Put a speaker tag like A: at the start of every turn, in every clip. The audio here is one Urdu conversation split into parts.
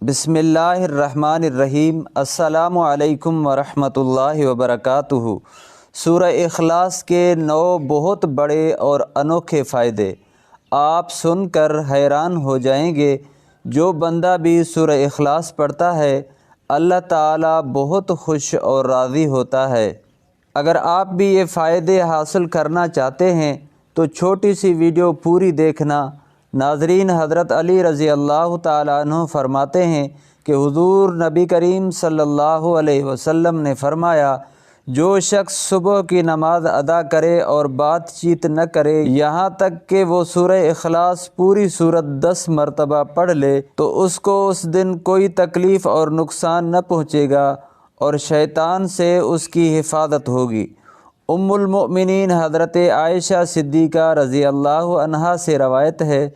A: بسم اللہ الرحمن الرحیم۔ السلام علیکم ورحمۃ اللہ وبرکاتہ۔ سورہ اخلاص کے 9 بہت بڑے اور انوکھے فائدے آپ سن کر حیران ہو جائیں گے۔ جو بندہ بھی سورہ اخلاص پڑھتا ہے اللہ تعالیٰ بہت خوش اور راضی ہوتا ہے۔ اگر آپ بھی یہ فائدے حاصل کرنا چاہتے ہیں تو چھوٹی سی ویڈیو پوری دیکھنا۔ ناظرین، حضرت علی رضی اللہ تعالیٰ عنہ فرماتے ہیں کہ حضور نبی کریم صلی اللہ علیہ وسلم نے فرمایا، جو شخص صبح کی نماز ادا کرے اور بات چیت نہ کرے یہاں تک کہ وہ سورہ اخلاص پوری سورت 10 مرتبہ پڑھ لے تو اس کو اس دن کوئی تکلیف اور نقصان نہ پہنچے گا اور شیطان سے اس کی حفاظت ہوگی۔ ام المؤمنین حضرت عائشہ صدیقہ رضی اللہ عنہا سے روایت ہے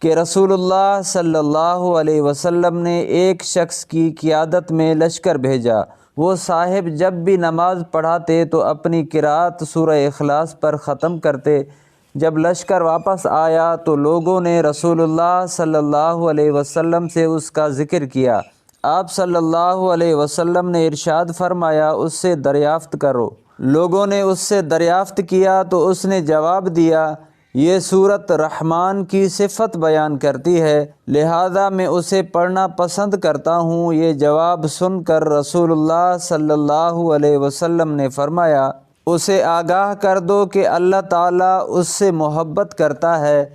A: کہ رسول اللہ صلی اللہ علیہ وسلم نے ایک شخص کی قیادت میں لشکر بھیجا۔ وہ صاحب جب بھی نماز پڑھاتے تو اپنی قرأت سورہ اخلاص پر ختم کرتے۔ جب لشکر واپس آیا تو لوگوں نے رسول اللہ صلی اللہ علیہ وسلم سے اس کا ذکر کیا۔ آپ صلی اللہ علیہ وسلم نے ارشاد فرمایا، اس سے دریافت کرو۔ لوگوں نے اس سے دریافت کیا تو اس نے جواب دیا، یہ سورت رحمان کی صفت بیان کرتی ہے، لہذا میں اسے پڑھنا پسند کرتا ہوں۔ یہ جواب سن کر رسول اللہ صلی اللہ علیہ وسلم نے فرمایا، اسے آگاہ کر دو کہ اللہ تعالیٰ اس سے محبت کرتا ہے۔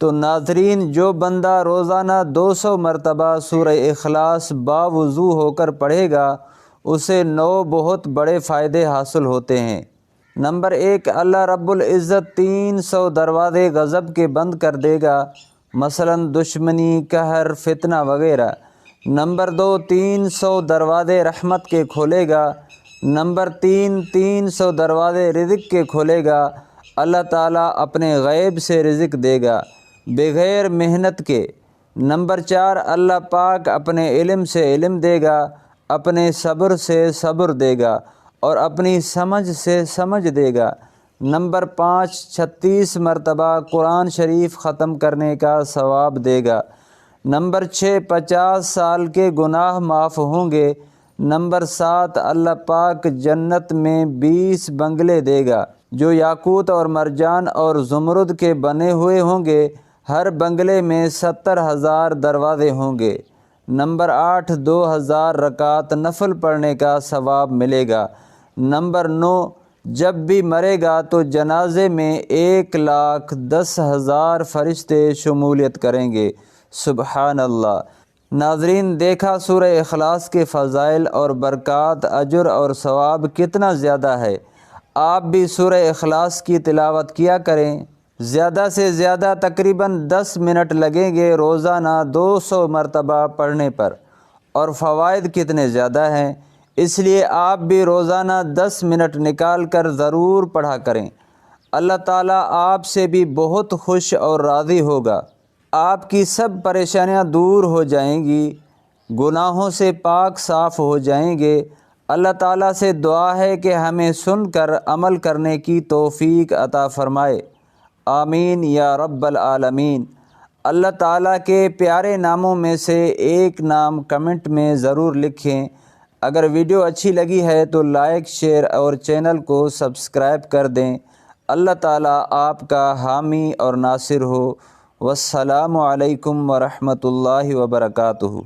A: تو ناظرین، جو بندہ روزانہ 200 مرتبہ سورہ اخلاص باوضو ہو کر پڑھے گا اسے 9 بہت بڑے فائدے حاصل ہوتے ہیں۔ نمبر 1، اللہ رب العزت 300 دروازے غضب کے بند کر دے گا، مثلا دشمنی، قہر، فتنہ وغیرہ۔ نمبر 2، 300 دروازے رحمت کے کھولے گا۔ نمبر 3، 300 دروازے رزق کے کھولے گا۔ اللہ تعالیٰ اپنے غیب سے رزق دے گا بغیر محنت کے۔ نمبر 4، اللہ پاک اپنے علم سے علم دے گا، اپنے صبر سے صبر دے گا اور اپنی سمجھ سے سمجھ دے گا۔ نمبر 5، 36 مرتبہ قرآن شریف ختم کرنے کا ثواب دے گا۔ نمبر 6، 50 سال کے گناہ معاف ہوں گے۔ نمبر 7، اللہ پاک جنت میں 20 بنگلے دے گا جو یاقوت اور مرجان اور زمرد کے بنے ہوئے ہوں گے۔ ہر بنگلے میں 70,000 دروازے ہوں گے۔ نمبر 8، 2000 رکعت نفل پڑھنے کا ثواب ملے گا۔ نمبر 9، جب بھی مرے گا تو جنازے میں 1,10,000 فرشتے شمولیت کریں گے۔ سبحان اللہ۔ ناظرین، دیکھا سورہ اخلاص کے فضائل اور برکات، اجر اور ثواب کتنا زیادہ ہے۔ آپ بھی سورہ اخلاص کی تلاوت کیا کریں۔ زیادہ سے زیادہ تقریباً 10 منٹ لگیں گے روزانہ 200 مرتبہ پڑھنے پر، اور فوائد کتنے زیادہ ہیں۔ اس لیے آپ بھی روزانہ 10 منٹ نکال کر ضرور پڑھا کریں۔ اللہ تعالیٰ آپ سے بھی بہت خوش اور راضی ہوگا۔ آپ کی سب پریشانیاں دور ہو جائیں گی، گناہوں سے پاک صاف ہو جائیں گے۔ اللہ تعالیٰ سے دعا ہے کہ ہمیں سن کر عمل کرنے کی توفیق عطا فرمائے۔ آمین یا رب العالمین۔ اللہ تعالیٰ کے پیارے ناموں میں سے ایک نام کمنٹ میں ضرور لکھیں۔ اگر ویڈیو اچھی لگی ہے تو لائک، شیئر اور چینل کو سبسکرائب کر دیں۔ اللہ تعالیٰ آپ کا حامی اور ناصر ہو۔ والسلام علیکم ورحمۃ اللہ وبرکاتہ۔